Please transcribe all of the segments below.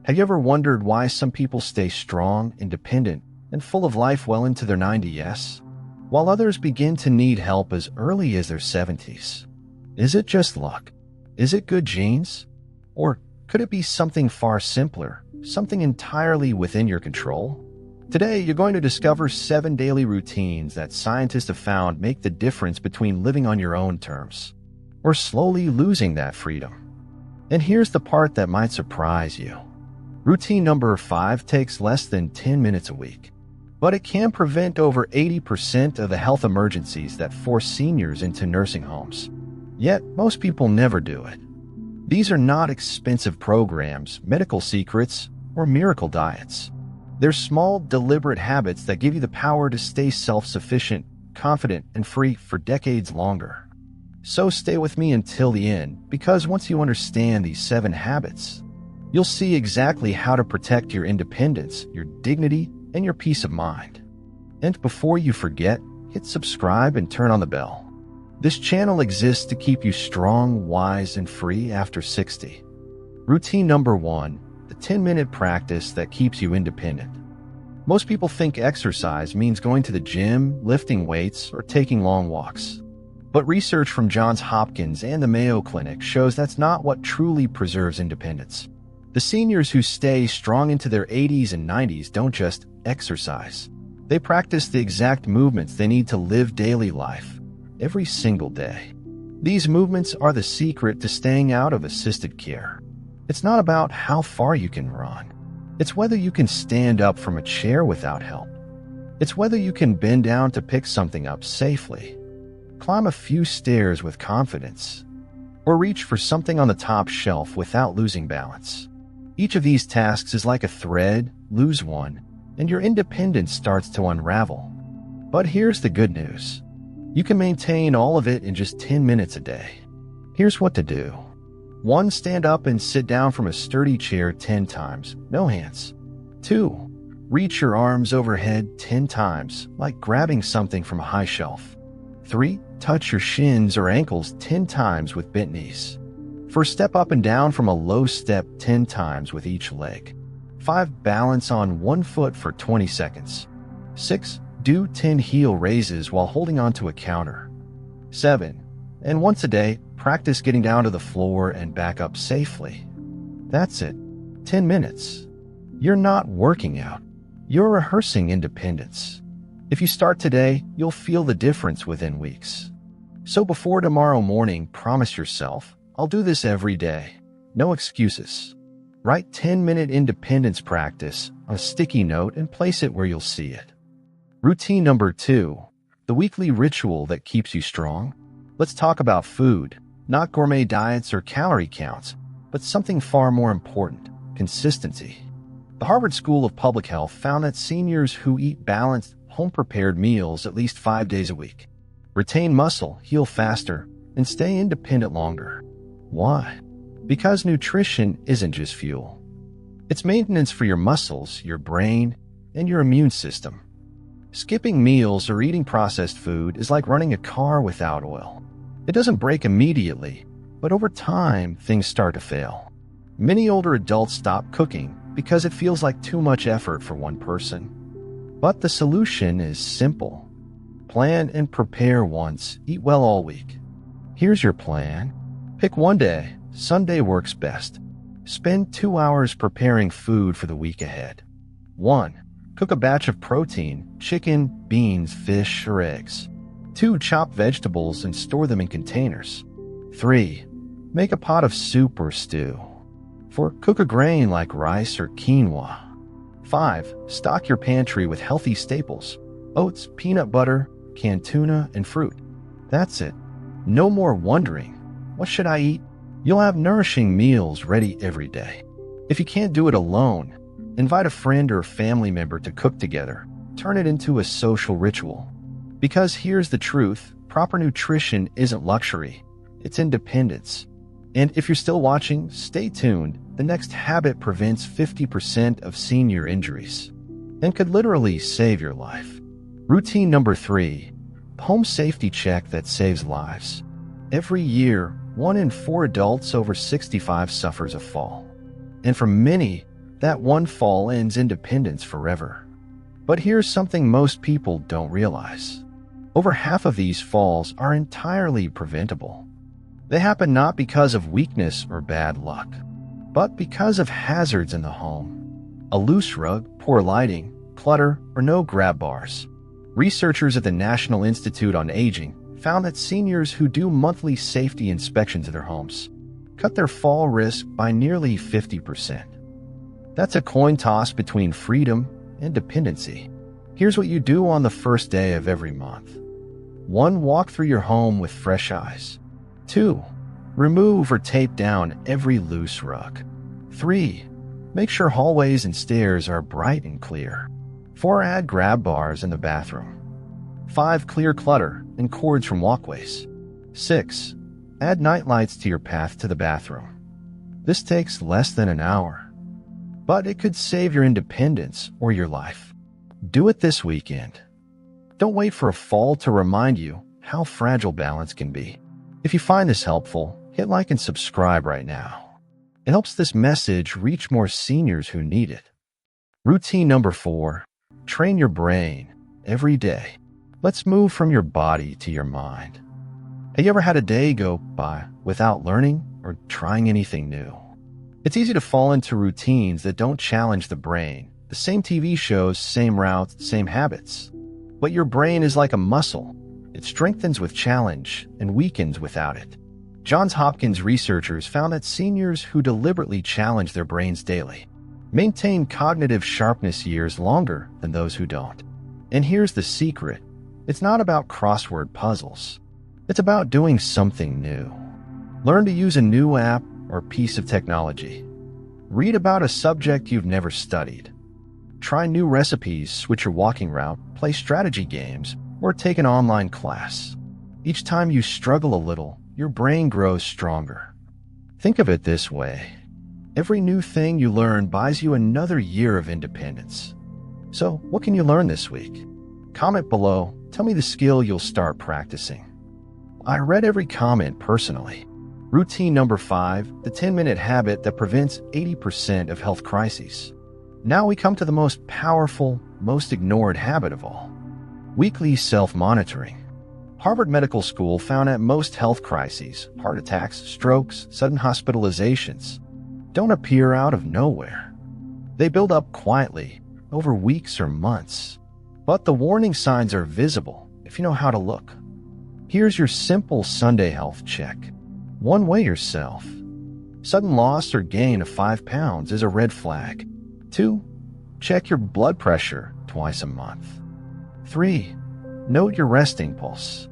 Have you ever wondered why some people stay strong, independent, and full of life well into their 90s, while others begin to need help as early as their 70s? Is it just luck? Is it good genes? Or could it be something far simpler, something entirely within your control? Today, you're going to discover 7 daily routines that scientists have found make the difference between living on your own terms or slowly losing that freedom. And here's the part that might surprise you. Routine number 5 takes less than 10 minutes a week, but it can prevent over 80% of the health emergencies that force seniors into nursing homes. Yet, most people never do it. These are not expensive programs, medical secrets, or miracle diets. They're small, deliberate habits that give you the power to stay self-sufficient, confident, and free for decades longer. So stay with me until the end, because once you understand these 7 habits, you'll see exactly how to protect your independence, your dignity, and your peace of mind. And before you forget, hit subscribe and turn on the bell. This channel exists to keep you strong, wise, and free after 60. Routine number 1, the 10-minute practice that keeps you independent. Most people think exercise means going to the gym, lifting weights, or taking long walks. But research from Johns Hopkins and the Mayo Clinic shows that's not what truly preserves independence. The seniors who stay strong into their 80s and 90s don't just exercise. They practice the exact movements they need to live daily life, every single day. These movements are the secret to staying out of assisted care. It's not about how far you can run. It's whether you can stand up from a chair without help. It's whether you can bend down to pick something up safely, climb a few stairs with confidence, or reach for something on the top shelf without losing balance. Each of these tasks is like a thread. Lose one, and your independence starts to unravel. But here's the good news. You can maintain all of it in just 10 minutes a day. Here's what to do. 1. Stand up and sit down from a sturdy chair 10 times, no hands. 2. Reach your arms overhead 10 times, like grabbing something from a high shelf. 3. Touch your shins or ankles 10 times with bent knees. 4. Step up and down from a low step 10 times with each leg. 5. Balance on one foot for 20 seconds. 6. Do 10 heel raises while holding onto a counter. 7. And once a day, practice getting down to the floor and back up safely. That's it. 10 minutes. You're not working out. You're rehearsing independence. If you start today, you'll feel the difference within weeks. So before tomorrow morning, promise yourself, I'll do this every day. No excuses. Write 10-minute independence practice on a sticky note and place it where you'll see it. Routine number 2, the weekly ritual that keeps you strong. Let's talk about food, not gourmet diets or calorie counts, but something far more important, consistency. The Harvard School of Public Health found that seniors who eat balanced, home-prepared meals at least 5 days a week retain muscle, heal faster, and stay independent longer. Why? Because nutrition isn't just fuel. It's maintenance for your muscles, your brain, and your immune system. Skipping meals or eating processed food is like running a car without oil. It doesn't break immediately, but over time, things start to fail. Many older adults stop cooking because it feels like too much effort for one person. But the solution is simple. Plan and prepare once, eat well all week. Here's your plan. Pick one day. Sunday works best. Spend 2 hours preparing food for the week ahead. 1. Cook a batch of protein, chicken, beans, fish, or eggs. 2. Chop vegetables and store them in containers. 3. Make a pot of soup or stew. 4. Cook a grain like rice or quinoa. 5. Stock your pantry with healthy staples: oats, peanut butter, canned tuna, and fruit. That's it. No more wondering, what should I eat? You'll have nourishing meals ready every day. If you can't do it alone, invite a friend or family member to cook together. Turn it into a social ritual. Because here's the truth, proper nutrition isn't luxury, it's independence. And if you're still watching, stay tuned. The next habit prevents 50% of senior injuries and could literally save your life. Routine number 3, home safety check that saves lives. Every year, 1 in 4 adults over 65 suffers a fall. And for many, That one fall ends independence forever. But here's something most people don't realize. Over half of these falls are entirely preventable. They happen not because of weakness or bad luck, but because of hazards in the home. A loose rug, poor lighting, clutter, or no grab bars. Researchers at the National Institute on Aging found that seniors who do monthly safety inspections of their homes cut their fall risk by nearly 50%. That's a coin toss between freedom and dependency. Here's what you do on the first day of every month. 1. Walk through your home with fresh eyes. 2. Remove or tape down every loose rug. 3. Make sure hallways and stairs are bright and clear. 4. Add grab bars in the bathroom. 5. Clear clutter and cords from walkways. 6. Add night lights to your path to the bathroom. This takes less than an hour, but it could save your independence or your life. Do it this weekend. Don't wait for a fall to remind you how fragile balance can be. If you find this helpful, hit like and subscribe right now. It helps this message reach more seniors who need it. Routine number 4, train your brain every day. Let's move from your body to your mind. Have you ever had a day go by without learning or trying anything new? It's easy to fall into routines that don't challenge the brain. The same TV shows, same routes, same habits. But your brain is like a muscle. It strengthens with challenge and weakens without it. Johns Hopkins researchers found that seniors who deliberately challenge their brains daily maintain cognitive sharpness years longer than those who don't. And here's the secret. It's not about crossword puzzles. It's about doing something new. Learn to use a new app or piece of technology. Read about a subject you've never studied. Try new recipes, switch your walking route, play strategy games, or take an online class. Each time you struggle a little, your brain grows stronger. Think of it this way. Every new thing you learn buys you another year of independence. So, what can you learn this week? Comment below. Tell me the skill you'll start practicing. I read every comment personally. Routine number 5, the 10-minute habit that prevents 80% of health crises. Now we come to the most powerful, most ignored habit of all. Weekly self-monitoring. Harvard Medical School found that most health crises, heart attacks, strokes, sudden hospitalizations, don't appear out of nowhere. They build up quietly, over weeks or months. But the warning signs are visible if you know how to look. Here's your simple Sunday health check. 1. Weigh yourself. Sudden loss or gain of 5 pounds is a red flag. 2. Check your blood pressure twice a month. 3. Note your resting pulse.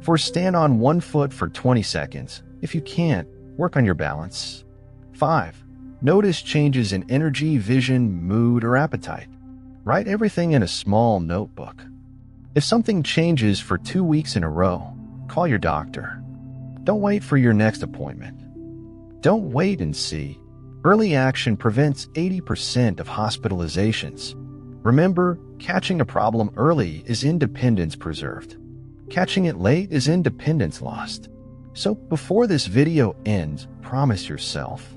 4. Stand on one foot for 20 seconds. If you can't, work on your balance. 5. Notice changes in energy, vision, mood, or appetite. Write everything in a small notebook. If something changes for 2 weeks in a row, call your doctor. Don't wait for your next appointment. Don't wait and see. Early action prevents 80% of hospitalizations. Remember, catching a problem early is independence preserved. Catching it late is independence lost. So before this video ends, promise yourself,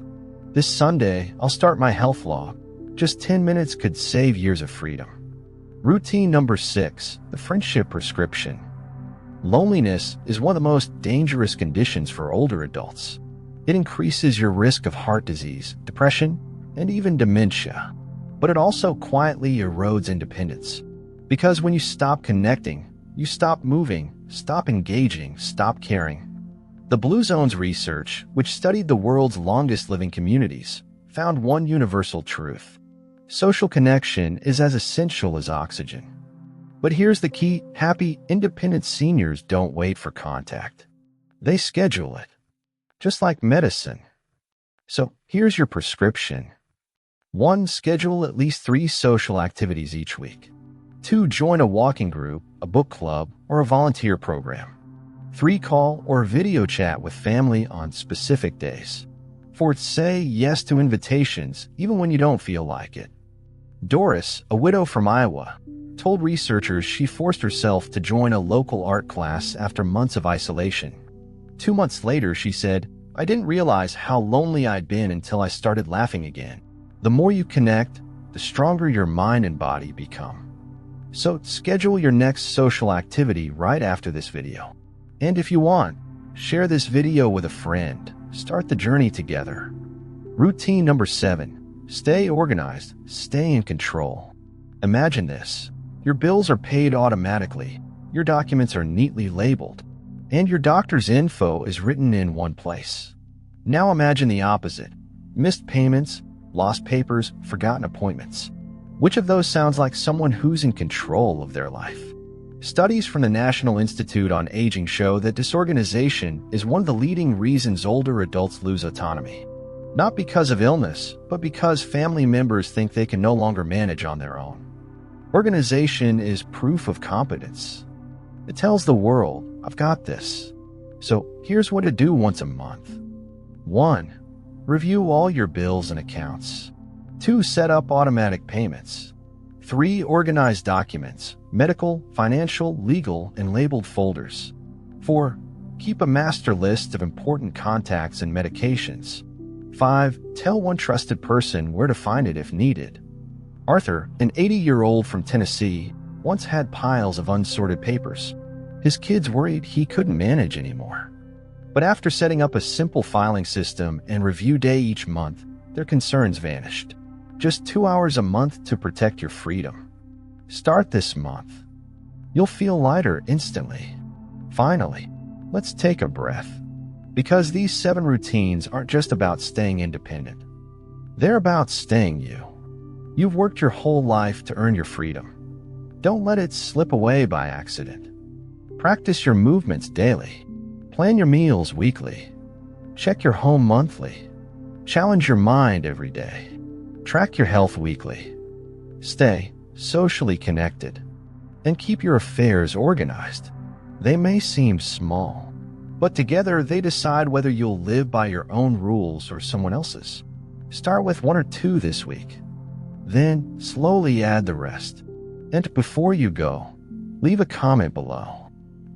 this Sunday, I'll start my health log. Just 10 minutes could save years of freedom. Routine number 6, the friendship prescription. Loneliness is one of the most dangerous conditions for older adults. It increases your risk of heart disease, depression, and even dementia. But it also quietly erodes independence. Because when you stop connecting, you stop moving, stop engaging, stop caring. The Blue Zones research, which studied the world's longest living communities, found one universal truth. Social connection is as essential as oxygen. But here's the key. Happy, independent seniors don't wait for contact. They schedule it. Just like medicine. So here's your prescription. 1. Schedule at least 3 social activities each week. 2. Join a walking group, a book club, or a volunteer program. 3. Call or video chat with family on specific days. 4. Say yes to invitations even when you don't feel like it. Doris, a widow from Iowa, told researchers she forced herself to join a local art class after months of isolation. 2 months later, she said, "I didn't realize how lonely I'd been until I started laughing again." The more you connect, the stronger your mind and body become. So schedule your next social activity right after this video. And if you want, share this video with a friend. Start the journey together. Routine number 7. Stay organized. Stay in control. Imagine this. Your bills are paid automatically. Your documents are neatly labeled. And your doctor's info is written in one place. Now imagine the opposite. Missed payments, lost papers, forgotten appointments. Which of those sounds like someone who's in control of their life? Studies from the National Institute on Aging show that disorganization is one of the leading reasons older adults lose autonomy. Not because of illness, but because family members think they can no longer manage on their own. Organization is proof of competence. It tells the world, I've got this. So here's what to do once a month. 1. Review all your bills and accounts. 2. Set up automatic payments. 3. Organize documents, medical, financial, legal, and labeled folders. 4. Keep a master list of important contacts and medications. 5. Tell one trusted person where to find it if needed. Arthur, an 80-year-old from Tennessee, once had piles of unsorted papers. His kids worried he couldn't manage anymore. But after setting up a simple filing system and review day each month, their concerns vanished. Just 2 hours a month to protect your freedom. Start this month. You'll feel lighter instantly. Finally, let's take a breath. Because these 7 routines aren't just about staying independent. They're about staying you. You've worked your whole life to earn your freedom. Don't let it slip away by accident. Practice your movements daily. Plan your meals weekly. Check your home monthly. Challenge your mind every day. Track your health weekly. Stay socially connected. And keep your affairs organized. They may seem small, but together they decide whether you'll live by your own rules or someone else's. Start with 1 or 2 this week. Then slowly add the rest. And before you go, leave a comment below.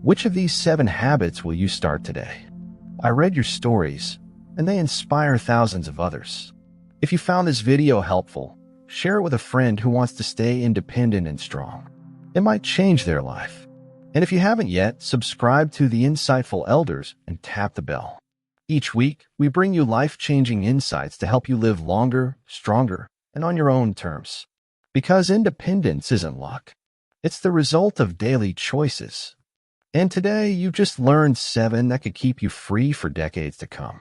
Which of these 7 habits will you start today? I read your stories, and they inspire thousands of others. If you found this video helpful, share it with a friend who wants to stay independent and strong. It might change their life. And if you haven't yet, subscribe to The Insightful Elders and tap the bell. Each week, we bring you life-changing insights to help you live longer, stronger, and on your own terms. Because independence isn't luck. It's the result of daily choices. And today, you've just learned 7 that could keep you free for decades to come.